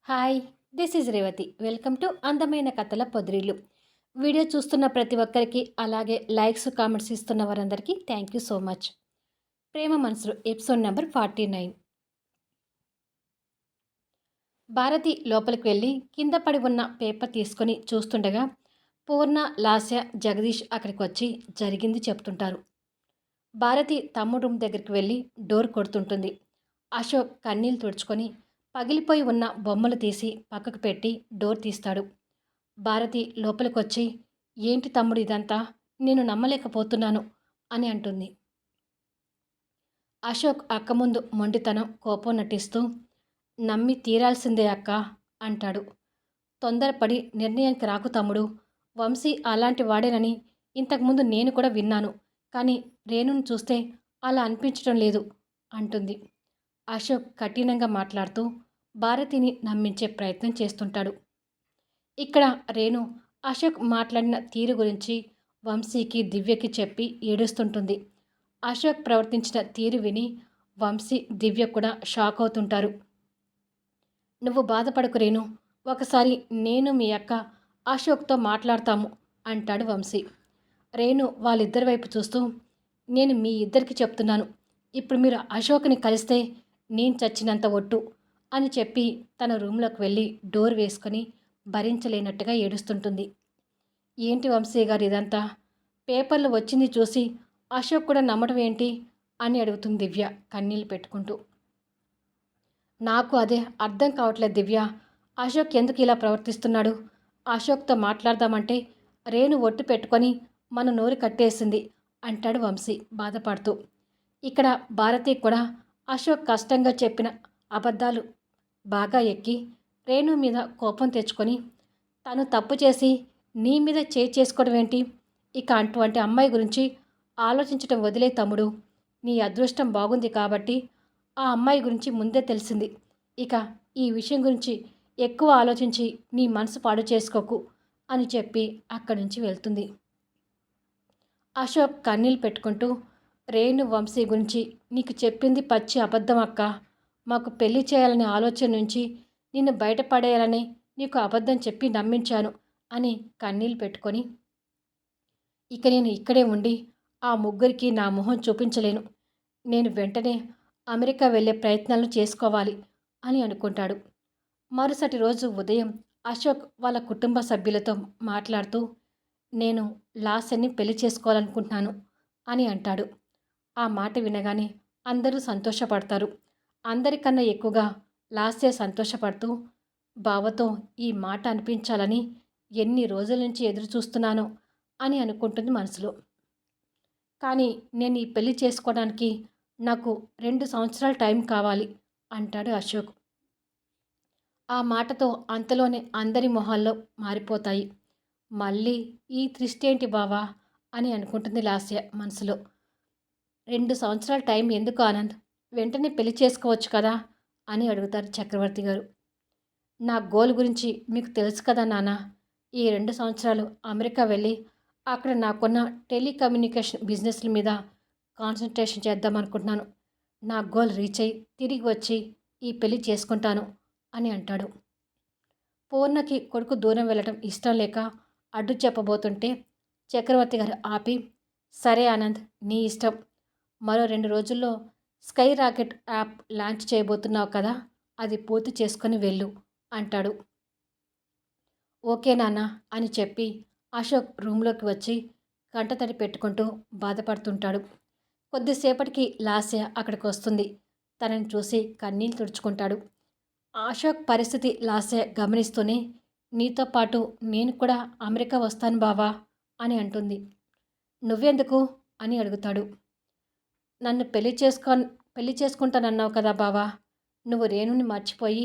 Hi, this is Revathi. Welcome to అందమైన కథల పొదిరిల్లు. Video చూస్తున్న ప్రతి ఒక్కరికి, అలాగే లైక్స్, కామెంట్స్ ఇస్తున్న వారందరికీ థ్యాంక్ యూ సో మచ్. ప్రేమ మనసులు ఎపిసోడ్ నెంబర్ 49. భారతి లోపలికి వెళ్ళి కింద పడి ఉన్న పేపర్ తీసుకొని చూస్తుండగా పూర్ణ, లాస్య, జగదీష్ అక్కడికి వచ్చి జరిగింది చెప్తుంటారు. భారతి తమ్ముడు రూమ్ దగ్గరికి వెళ్ళి డోర్ కొడుతుంటుంది. అశోక్ కన్నీళ్ళు తుడుచుకొని పగిలిపోయి ఉన్న బొమ్మలు తీసి పక్కకు పెట్టి డోర్ తీస్తాడు. భారతి లోపలికొచ్చి, ఏంటి తమ్ముడు ఇదంతా, నేను నమ్మలేకపోతున్నాను అని అంటుంది. అశోక్ అక్క ముందు మొండితనం, కోపం నటిస్తూ, నమ్మి తీరాల్సిందే అక్క అంటాడు. తొందరపడి నిర్ణయానికి రాకు తమ్ముడు. వంశీ అలాంటి వాడేనని ఇంతకుముందు నేను కూడా విన్నాను. కానీ రేణుని చూస్తే అలా అనిపించడం లేదు అంటుంది. అశోక్ కఠినంగా మాట్లాడుతూ భారతిని నమ్మించే ప్రయత్నం చేస్తుంటాడు. ఇక్కడ రేణు అశోక్ మాట్లాడిన తీరు గురించి వంశీకి, దివ్యకి చెప్పి ఏడుస్తుంటుంది. అశోక్ ప్రవర్తించిన తీరు విని వంశీ, దివ్య కూడా షాక్ అవుతుంటారు. నువ్వు బాధపడకు రేణు, ఒకసారి నేను మీ అక్క అశోక్తో మాట్లాడతాము అంటాడు వంశీ. రేణు వాళ్ళిద్దరి వైపు చూస్తూ, నేను మీ ఇద్దరికి చెప్తున్నాను, ఇప్పుడు మీరు అశోక్ని కలిస్తే నేను చచ్చినంత ఒట్టు అని చెప్పి తన రూమ్లోకి వెళ్ళి డోర్ వేసుకొని భరించలేనట్టుగా ఏడుస్తుంటుంది. ఏంటి వంశీ గారు ఇదంతా, పేపర్లు వచ్చింది చూసి అశోక్ కూడా నమ్మడం ఏంటి అని అడుగుతుంది దివ్య కన్నీళ్ళు పెట్టుకుంటూ. నాకు అదే అర్థం కావట్లేదు దివ్య, అశోక్ ఎందుకు ఇలా ప్రవర్తిస్తున్నాడు? అశోక్తో మాట్లాడదామంటే రేణు ఒట్టు పెట్టుకొని మన నోరు కట్టేసింది అంటాడు వంశీ బాధపడుతూ. ఇక్కడ భారతి కూడా అశోక్ కష్టంగా చెప్పిన అబద్ధాలు బాగా ఎక్కి రేణు మీద కోపం తెచ్చుకొని, తను తప్పు చేసి నీ మీద చేసుకోవడం ఏంటి? ఇక అటువంటి అమ్మాయి గురించి ఆలోచించడం వదిలే తమ్ముడు. నీ అదృష్టం బాగుంది కాబట్టి ఆ అమ్మాయి గురించి ముందే తెలిసింది. ఇక ఈ విషయం గురించి ఎక్కువ ఆలోచించి నీ మనసు పాడు చేసుకోకు అని చెప్పి అక్కడి నుంచి వెళ్తుంది. అశోక్ కన్నీళ్ళు పెట్టుకుంటూ, రేణు, వంశీ గురించి నీకు చెప్పింది పచ్చి అబద్ధం అక్క. మాకు పెళ్లి చేయాలనే ఆలోచన నుంచి నిన్ను బయటపడేయాలని నీకు అబద్ధం చెప్పి నమ్మించాను అని కన్నీళ్ళు పెట్టుకొని, ఇక నేను ఇక్కడే ఉండి ఆ ముగ్గురికి నా మొహం చూపించలేను. నేను వెంటనే అమెరికా వెళ్ళే ప్రయత్నాలు చేసుకోవాలి అని అనుకుంటాడు. మరుసటి రోజు ఉదయం అశోక్ వాళ్ళ కుటుంబ సభ్యులతో మాట్లాడుతూ, నేను లాస్యని పెళ్లి చేసుకోవాలనుకుంటున్నాను అని అంటాడు. ఆ మాట వినగానే అందరూ సంతోషపడతారు. అందరికన్నా ఎక్కువగా లాస్య సంతోషపడుతూ, బావతో ఈ మాట అనిపించాలని ఎన్ని రోజుల నుంచి ఎదురు చూస్తున్నానో అని అనుకుంటుంది మనసులో. కానీ నేను ఈ పెళ్లి చేసుకోవడానికి నాకు 2 సంవత్సరాల టైం కావాలి అంటాడు అశోక్. ఆ మాటతో అంతలోనే అందరి మొహాల్లో మారిపోతాయి. మళ్ళీ ఈ ఏంటి బావా అని అనుకుంటుంది లాస్య మనసులో. 2 సంవత్సరాల టైం ఎందుకు ఆనంద్, వెంటనే పెళ్లి చేసుకోవచ్చు కదా అని అడుగుతారు చక్రవర్తి గారు. నా గోల్ గురించి మీకు తెలుసు కదా నాన్న. ఈ 2 సంవత్సరాలు అమెరికా వెళ్ళి అక్కడ నాకున్న టెలికమ్యూనికేషన్ బిజినెస్ల మీద కాన్సన్ట్రేషన్ చేద్దాం అనుకుంటున్నాను. నా గోల్ రీచ్ అయ్యి తిరిగి వచ్చి ఈ పెళ్లి చేసుకుంటాను అని అంటాడు. పూర్ణకి కొడుకు దూరం వెళ్ళడం ఇష్టం లేక అడ్డు చెప్పబోతుంటే చక్రవర్తి గారు ఆపి, సరే ఆనంద్, నీ ఇష్టం. మరో 2 రోజుల్లో స్కై రాకెట్ యాప్ లాంచ్ చేయబోతున్నావు కదా, అది పూర్తి చేసుకొని వెళ్ళు అంటాడు. ఓకే నాన్న అని చెప్పి అశోక్ రూమ్లోకి వచ్చి కంటతడి పెట్టుకుంటూ బాధపడుతుంటాడు. కొద్దిసేపటికి లాస్య అక్కడికి వస్తుంది. తనని చూసి కన్నీళ్ళు తుడుచుకుంటాడు. అశోక్ పరిస్థితి లాస్య గమనిస్తూనే, నీతో పాటు నేను కూడా అమెరికా వస్తాను బావా అని అంటుంది. నువ్వెందుకు అని అడుగుతాడు. నన్ను పెళ్లి చేసుకుంటానన్నావు కదా బావా, నువ్వు రేణుని మర్చిపోయి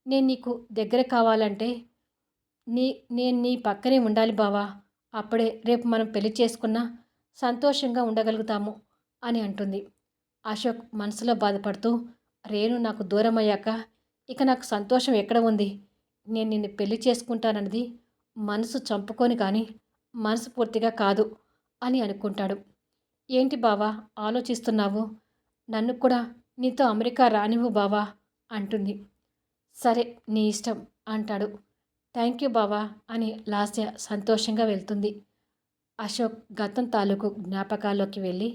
నేను నీకు దగ్గర కావాలంటే నేను నీ పక్కనే ఉండాలి బావా. అప్పుడే రేపు మనం పెళ్లి చేసుకున్నా సంతోషంగా ఉండగలుగుతాము అని అంటుంది. అశోక్ మనసులో బాధపడుతూ, రేణు నాకు దూరం అయ్యాక ఇక నాకు సంతోషం ఎక్కడ ఉంది? నేను నిన్ను పెళ్లి చేసుకుంటానన్నది మనసు చంపుకొని కానీ మనస్ఫూర్తిగా కాదు అని అనుకుంటాడు. ఏంటి బావా ఆలోచిస్తున్నావు? నన్ను కూడా నీతో అమెరికా రానివ్వు బావా అంటుంది. సరే నీ ఇష్టం అంటాడు. థ్యాంక్ యూ బావా అని లాస్య సంతోషంగా వెళ్తుంది. అశోక్ గతం తాలూకు జ్ఞాపకాల్లోకి వెళ్ళి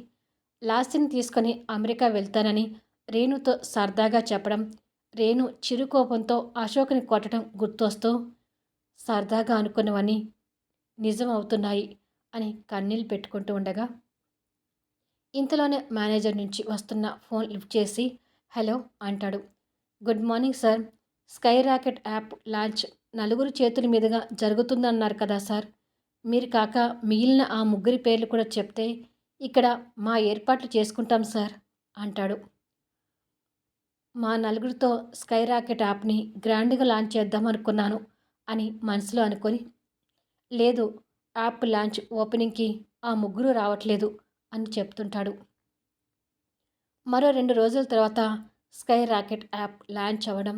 లాస్యని తీసుకొని అమెరికా వెళ్తానని రేణుతో సరదాగా చెప్పడం, రేణు చిరుకోపంతో అశోక్ని కొట్టడం గుర్తొస్తూ సరదాగా అనుకున్నవన్నీ నిజం అవుతున్నాయి అని కన్నీళ్ళు పెట్టుకుంటూ ఉండగా ఇంతలోనే మేనేజర్ నుంచి వస్తున్న ఫోన్ లిఫ్ట్ చేసి హలో అంటాడు. Good morning sir. Sky rocket app launch నలుగురు చేతుల మీదుగా జరుగుతుందన్నారు కదా సార్. మీరు కాక మిగిలిన ఆ ముగ్గురి పేర్లు కూడా చెప్తే ఇక్కడ మా ఏర్పాట్లు చేసుకుంటాం సార్ అంటాడు. మా నలుగురితో స్కై రాకెట్ యాప్ని గ్రాండ్గా లాంచ్ చేద్దాం అనుకున్నాను అని మనసులో అనుకొని, లేదు యాప్ లాంచ్ ఓపెనింగ్కి ఆ ముగ్గురు రావట్లేదు అని చెప్తుంటాడు. మరో 2 రోజుల తర్వాత స్కై రాకెట్ యాప్ లాంచ్ అవ్వడం,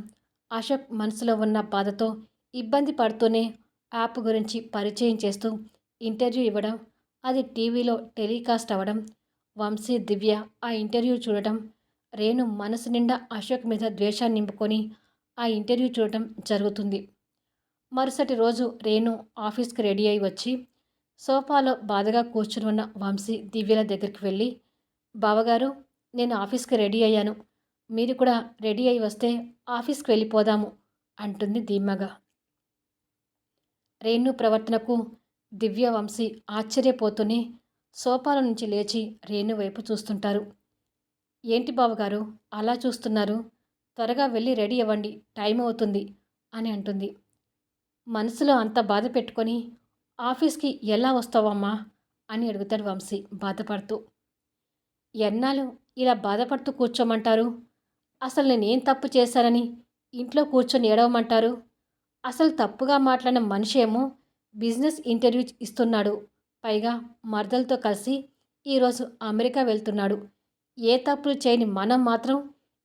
అశోక్ మనసులో ఉన్న బాధతో ఇబ్బంది పడుతూనే యాప్ గురించి పరిచయం చేస్తూ ఇంటర్వ్యూ ఇవ్వడం, అది టీవీలో టెలికాస్ట్ అవ్వడం, వంశీ దివ్య ఆ ఇంటర్వ్యూ చూడటం, రేణు మనసు నిండా అశోక్ మీద ద్వేషాన్ని నింపుకొని ఆ ఇంటర్వ్యూ చూడటం జరుగుతుంది. మరుసటి రోజు రేణు ఆఫీస్కి రెడీ అయి వచ్చి సోఫాలో బాధగా కూర్చుని ఉన్న వంశీ దివ్యల దగ్గరికి వెళ్ళి, బావగారు నేను ఆఫీస్కి రెడీ అయ్యాను, మీరు కూడా రెడీ అయి వస్తే ఆఫీస్కి వెళ్ళిపోదాము అంటుంది ధీమాగా. రేణు ప్రవర్తనకు దివ్య వంశీ ఆశ్చర్యపోతూనే సోఫాల నుంచి లేచి రేణు వైపు చూస్తుంటారు. ఏంటి బావగారు అలా చూస్తున్నారు, త్వరగా వెళ్ళి రెడీ అవ్వండి, టైం అవుతుంది అని అంటుంది. మనసులో అంత బాధ పెట్టుకొని ఆఫీస్కి ఎలా వస్తావమ్మా అని అడుగుతాడు వంశీ బాధపడుతూ. ఎన్నాళ్ళు ఇలా బాధపడుతూ కూర్చోమంటారు, అసలు నేనేం తప్పు చేశానని ఇంట్లో కూర్చొని ఏడవమంటారు, అసలు తప్పుగా మాట్లాడిన మనిషి ఏమో బిజినెస్ ఇంటర్వ్యూ ఇస్తున్నాడు, పైగా మరదలతో కలిసి ఈరోజు అమెరికా వెళ్తున్నాడు, ఏ తప్పులు చేయని మనం మాత్రం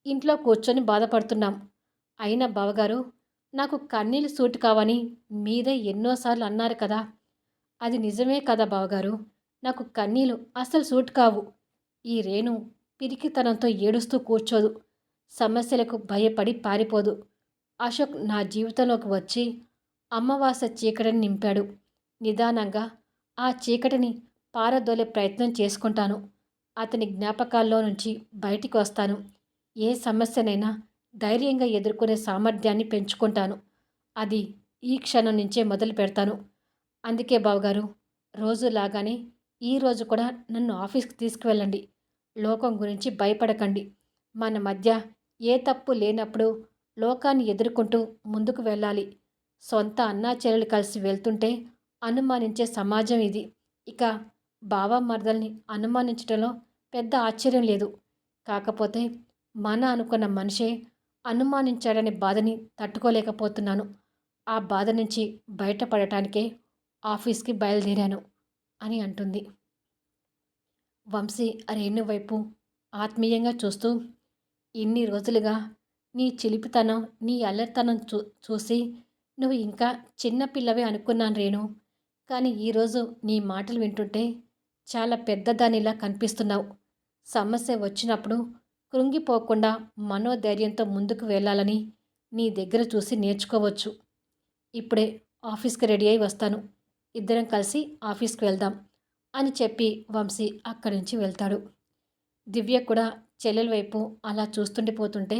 ఇంట్లో కూర్చొని బాధపడుతున్నాం. అయినా బావగారు నాకు కన్నీళ్ళు సూటి కావని మీరే ఎన్నోసార్లు అన్నారు కదా, అది నిజమే కదా బావగారు, నాకు కన్నీళ్ళు అస్సలు సూట్ కావు. ఈ రేణు పిరికితనంతో ఏడుస్తూ కూర్చోదు, సమస్యలకు భయపడి పారిపోదు. అశోక్ నా జీవితంలోకి వచ్చి అమావాస్య చీకటిని నింపాడు. నిదానంగా ఆ చీకటిని పారదోలే ప్రయత్నం చేసుకుంటాను. అతని జ్ఞాపకాల్లో నుంచి బయటికి వస్తాను. ఏ సమస్యనైనా ధైర్యంగా ఎదుర్కొనే సామర్థ్యాన్ని పెంచుకుంటాను. అది ఈ క్షణం నుంచే మొదలు పెడతాను. అందుకే బావగారు రోజులాగానే ఈరోజు కూడా నన్ను ఆఫీస్కి తీసుకువెళ్ళండి. లోకం గురించి భయపడకండి. మన మధ్య ఏ తప్పు లేనప్పుడు లోకాన్ని ఎదుర్కొంటూ ముందుకు వెళ్ళాలి. సొంత అన్నా చెల్లెలు కలిసి వెళ్తుంటే అనుమానించే సమాజం ఇది. ఇక బావ మరదల్ని అనుమానించడంలో పెద్ద ఆశ్చర్యం లేదు. కాకపోతే మన అనుకున్న మనిషే అనుమానించాడనే బాధని తట్టుకోలేకపోతున్నాను. ఆ బాధ నుంచి బయటపడటానికే ఆఫీస్కి బయలుదేరాను అని అంటుంది. వంశీ రేణు వైపు ఆత్మీయంగా చూస్తూ, ఇన్ని రోజులుగా నీ చిలిపితనం, నీ అల్లరితనం చూసి నువ్వు ఇంకా చిన్నపిల్లవే అనుకున్నాను రేణు. కానీ ఈరోజు నీ మాటలు వింటుంటే చాలా పెద్దదానిలా కనిపిస్తున్నావు. సమస్య వచ్చినప్పుడు కృంగిపోకుండా మనోధైర్యంతో ముందుకు వెళ్ళాలని నీ దగ్గర చూసి నేర్చుకోవచ్చు. ఇప్పుడే ఆఫీస్కి రెడీ అయి వస్తాను, ఇద్దరం కలిసి ఆఫీస్కి వెళ్దాం అని చెప్పి వంశీ అక్కడి నుంచి వెళ్తాడు. దివ్య కూడా చెల్లెల వైపు అలా చూస్తుండిపోతుంటే,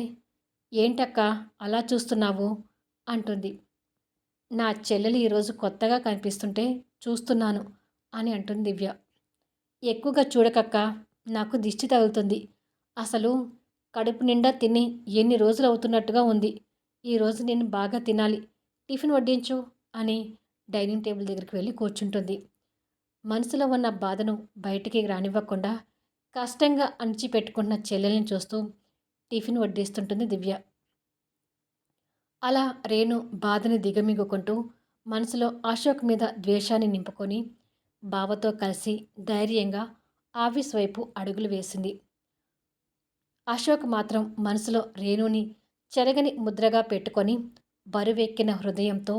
ఏంటక్క అలా చూస్తున్నావు అంటుంది. నా చెల్లెలు ఈరోజు కొత్తగా కనిపిస్తుంటే చూస్తున్నాను అని అంటుంది దివ్య. ఎక్కువగా చూడకక్క, నాకు దిష్టి తగులుతుంది. అసలు కడుపు నిండా తిని ఎన్ని రోజులు అవుతున్నట్టుగా ఉంది. ఈరోజు నేను బాగా తినాలి, టిఫిన్ వడ్డించు అని డైనింగ్ టేబుల్ దగ్గరికి వెళ్ళి కూర్చుంటుంది. మనసులో ఉన్న బాధను బయటికి రానివ్వకుండా కష్టంగా అణిచిపెట్టుకున్న చెల్లెల్ని చూస్తూ టిఫిన్ వడ్డిస్తుంటుంది దివ్య. అలా రేణు బాధని దిగమింగుకుంటూ మనసులో అశోక్ మీద ద్వేషాన్ని నింపుకొని బావతో కలిసి ధైర్యంగా ఆఫీస్ వైపు అడుగులు వేసింది. అశోక్ మాత్రం మనసులో రేణుని చెరగని ముద్రగా పెట్టుకొని బరువెక్కిన హృదయంతో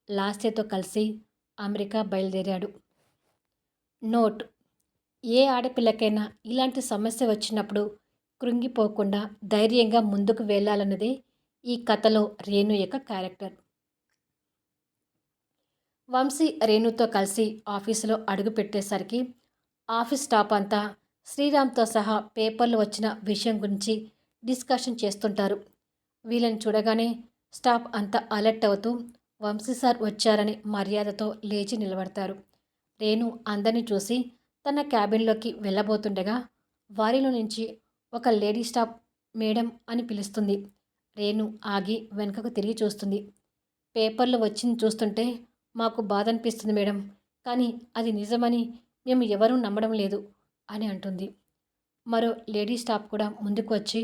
లాస్యతో కలిసి అమెరికా బయలుదేరాడు. నోట్: ఏ ఆడపిల్లకైనా ఇలాంటి సమస్య వచ్చినప్పుడు కృంగిపోకుండా ధైర్యంగా ముందుకు వెళ్ళాలన్నదే ఈ కథలో రేణు యొక్క క్యారెక్టర్. వంశీ రేణుతో కలిసి ఆఫీసులో అడుగుపెట్టేసరికి ఆఫీస్ స్టాఫ్ అంతా శ్రీరామ్తో సహా పేపర్లు వచ్చిన విషయం గురించి డిస్కషన్ చేస్తుంటారు. వీళ్ళని చూడగానే స్టాఫ్ అంతా అలర్ట్ అవుతూ వంశీ సార్ వచ్చారని మర్యాదతో లేచి నిలబడతారు. రేణు అందరినీ చూసి తన క్యాబిన్లోకి వెళ్ళబోతుండగా వారిలో నుంచి ఒక లేడీ స్టాఫ్ మేడం అని పిలుస్తుంది. రేణు ఆగి వెనుకకు తిరిగి చూస్తుంది. పేపర్లు వచ్చింది చూస్తుంటే మాకు బాధ అనిపిస్తుంది మేడం, కానీ అది నిజమని మేము ఎవరూ నమ్మడం లేదు అని అంటుంది. మరో లేడీ స్టాఫ్ కూడా ముందుకు వచ్చి,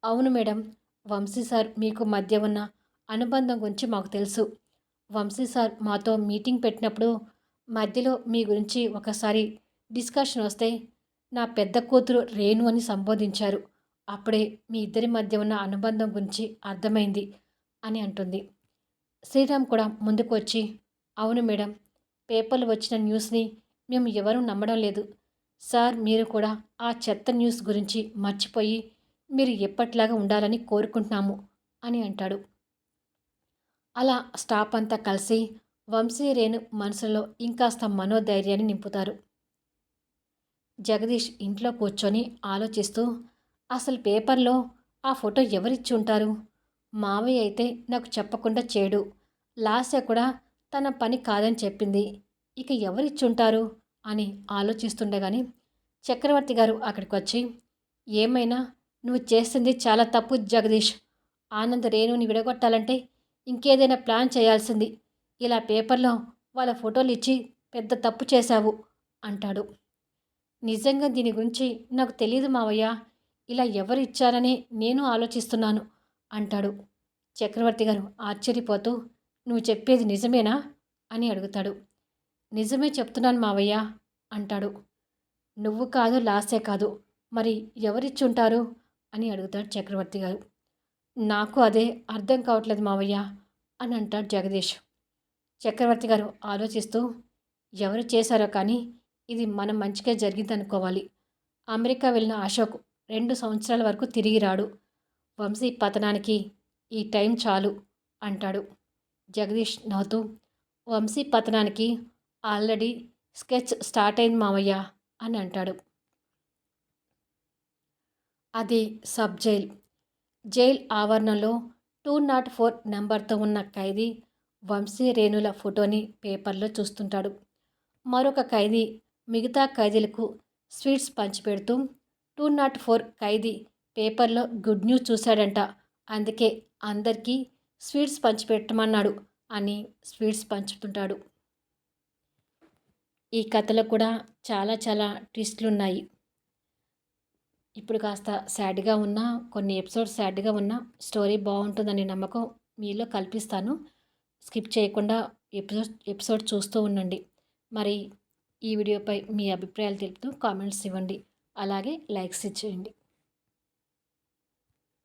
అవును మేడం, వంశీ సార్ మీకు మధ్య ఉన్న అనుబంధం గురించి మాకు తెలుసు. వంశీ సార్ మాతో మీటింగ్ పెట్టినప్పుడు మధ్యలో మీ గురించి ఒకసారి డిస్కషన్ వస్తే నా పెద్ద కూతురు రేణు అని సంబోధించారు. అప్పుడే మీ ఇద్దరి మధ్య ఉన్న అనుబంధం గురించి అర్థమైంది అని అంటుంది. శ్రీరామ్ కూడా ముందుకు వచ్చి, అవును మేడం, పేపర్లు వచ్చిన న్యూస్ని మేము ఎవరూ నమ్మడం లేదు. సార్ మీరు కూడా ఆ చెత్త న్యూస్ గురించి మర్చిపోయి మీరు ఎప్పట్లాగా ఉండాలని కోరుకుంటున్నాము అని అంటాడు. అలా స్టాఫ్ అంతా కలిసి వంశీ రేణు మనసులో ఇంకాస్త మనోధైర్యాన్ని నింపుతారు. జగదీష్ ఇంట్లో కూర్చొని ఆలోచిస్తూ, అసలు పేపర్లో ఆ ఫోటో ఎవరిచ్చి ఉంటారు? మావయ్య అయితే నాకు చెప్పకుండా చేయడు. లాస్య కూడా తన పని కాదని చెప్పింది. ఇక ఎవరిచ్చుంటారు అని ఆలోచిస్తుండగానే చక్రవర్తి గారు అక్కడికి వచ్చి, ఏమైనా నువ్వు చేసింది చాలా తప్పు జగదీష్. ఆనంద్ రేణుని విడగొట్టాలంటే ఇంకేదైనా ప్లాన్ చేయాల్సింది. ఇలా పేపర్లో వాళ్ళ ఫోటోలు ఇచ్చి పెద్ద తప్పు చేశావు అంటాడు. నిజంగా దీని గురించి నాకు తెలియదు మావయ్య, ఇలా ఎవరు ఇచ్చారని నేను ఆలోచిస్తున్నాను అంటాడు. చక్రవర్తి గారు ఆశ్చర్యపోతూ, నువ్వు చెప్పేది నిజమేనా అని అడుగుతాడు. నిజమే చెప్తున్నాను మావయ్య అంటాడు. నువ్వు కాదు, లాస్య కాదు, మరి ఎవరిచ్చుంటారు అని అడుగుతాడు చక్రవర్తి గారు. నాకు అదే అర్థం కావట్లేదు మావయ్య అని అంటాడు జగదీష్. చక్రవర్తి గారు ఆలోచిస్తూ, ఎవరు చేశారో కానీ ఇది మన మంచిగా జరిగిందనుకోవాలి. అమెరికా వెళ్ళిన అశోక్ 2 సంవత్సరాల వరకు తిరిగి రాడు. వంశీ పతనానికి ఈ టైం చాలు అంటాడు. జగదీష్ నవ్వుతూ, వంశీ పతనానికి ఆల్రెడీ స్కెచ్ స్టార్ట్ అయింది మావయ్య అని అంటాడు. అది సబ్ జైల్. జైల్ ఆవరణలో 204 నెంబర్తో ఉన్న ఖైదీ వంశీ రేణుల ఫోటోని పేపర్లో చూస్తుంటాడు. మరొక ఖైదీ మిగతా ఖైదీలకు స్వీట్స్ పంచిపెడుతూ, 204 ఖైదీ పేపర్లో గుడ్ న్యూస్ చూశాడంట, అందుకే అందరికీ స్వీట్స్ పంచిపెట్టమన్నాడు అని స్వీట్స్ పంచుతుంటాడు. ఈ కథలో కూడా చాలా చాలా ట్విస్టులు ఉన్నాయి. ఇప్పుడు కాస్త సాడ్గా ఉన్న కొన్ని ఎపిసోడ్స్ సాడ్గా ఉన్న స్టోరీ బాగుంటుందనే నమ్మకం మీలో కల్పిస్తాను. స్కిప్ చేయకుండా ఎపిసోడ్ చూస్తూ ఉండండి. మరి ఈ వీడియోపై మీ అభిప్రాయాలు తెలుపుతూ కామెంట్స్ ఇవ్వండి. అలాగే లైక్స్ ఇచ్చేయండి.